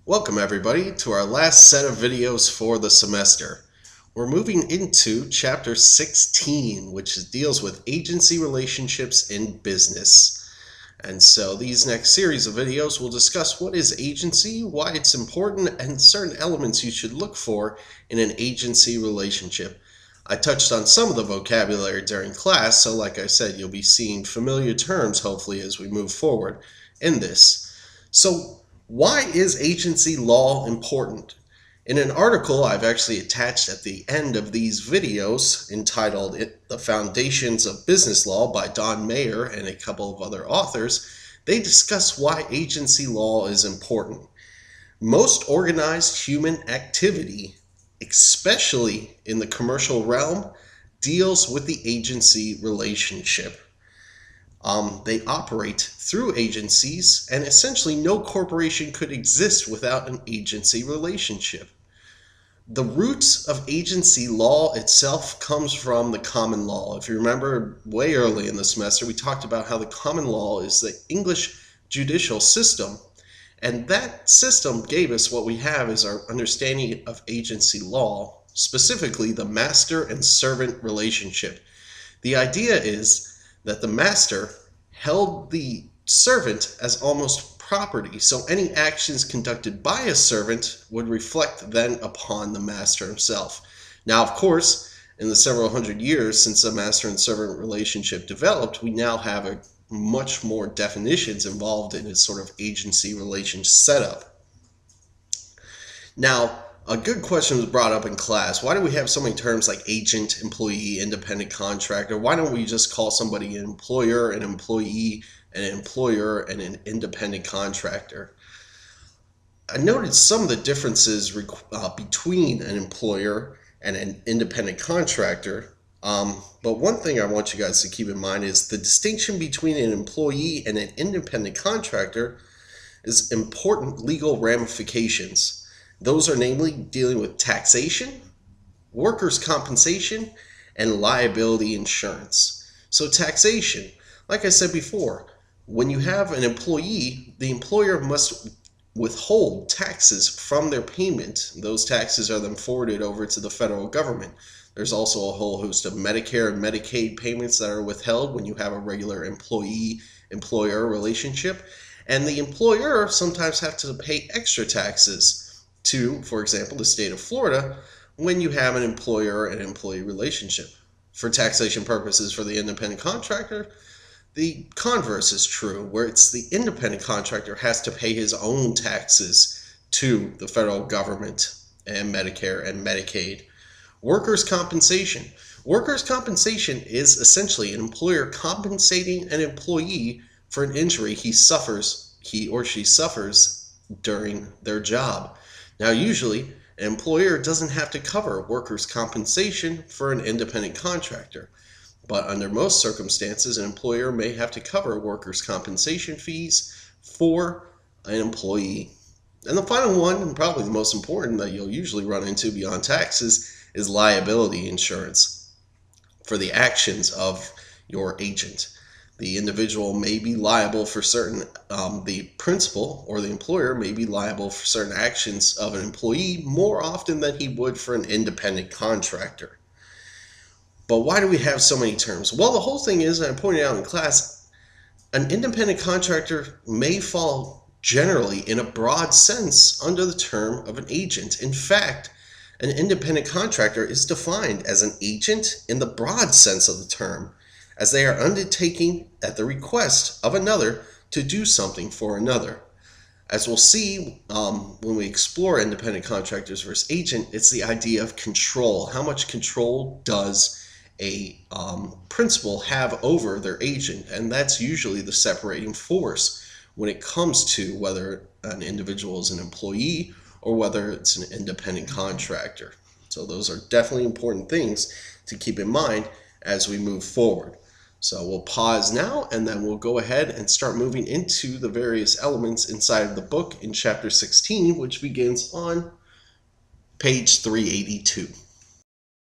Welcome everybody to our last set of videos for the semester. We're moving into chapter 16, which deals with agency relationships in business. And so these next series of videos will discuss what is agency, why it's important, and certain elements you should look for in an agency relationship. I touched on some of the vocabulary during class, so like I said, you'll be seeing familiar terms hopefully as we move forward in this. So why is agency law important? In an article I've actually attached at the end of these videos entitled The Foundations of Business Law by Don Mayer and a couple of other authors, they discuss why agency law is important. Most organized human activity, especially in the commercial realm, deals with the agency relationship. They operate through agencies, and essentially no corporation could exist without an agency relationship. The roots of agency law itself comes from the common law. If you remember way early in the semester, we talked about how the common law is the English judicial system, and that system gave us what we have as our understanding of agency law, specifically the master and servant relationship. The idea is that the master held the servant as almost property, so any actions conducted by a servant would reflect then upon the master himself. Now, of course, in the several hundred years since the master and servant relationship developed, we now have a much more definitions involved in this sort of agency relation setup. Now, a good question was brought up in class. Why do we have so many terms like agent, employee, independent contractor? Why don't we just call somebody an employer, an employee, an employer, and an independent contractor? I noted some of the differences between an employer and an independent contractor. But one thing I want you guys to keep in mind is the distinction between an employee and an independent contractor is important legal ramifications. Those are namely dealing with taxation, workers' compensation, and liability insurance. So taxation, like I said before, when you have an employee, the employer must withhold taxes from their payment. Those taxes are then forwarded over to the federal government. There's also a whole host of Medicare and Medicaid payments that are withheld when you have a regular employee-employer relationship. And the employer sometimes have to pay extra taxes to, for example, the state of Florida, when you have an employer and employee relationship. For taxation purposes for the independent contractor, the converse is true, where it's the independent contractor has to pay his own taxes to the federal government and Medicare and Medicaid. Workers' compensation. Workers' compensation is essentially an employer compensating an employee for an injury he or she suffers during their job. Now, usually, an employer doesn't have to cover workers' compensation for an independent contractor, but under most circumstances, an employer may have to cover workers' compensation fees for an employee. And the final one, and probably the most important that you'll usually run into beyond taxes, is liability insurance for the actions of your agent. The individual may be liable for certain, the principal or the employer may be liable for certain actions of an employee more often than he would for an independent contractor. But why do we have so many terms? Well, the whole thing is, and I pointed out in class, an independent contractor may fall generally in a broad sense under the term of an agent. In fact, an independent contractor is defined as an agent in the broad sense of the term, as they are undertaking at the request of another to do something for another. As we'll see when we explore independent contractors versus agent, it's the idea of control. How much control does a principal have over their agent? And that's usually the separating force when it comes to whether an individual is an employee or whether it's an independent contractor. So those are definitely important things to keep in mind as we move forward. So we'll pause now, and then we'll go ahead and start moving into the various elements inside of the book in chapter 16, which begins on page 382.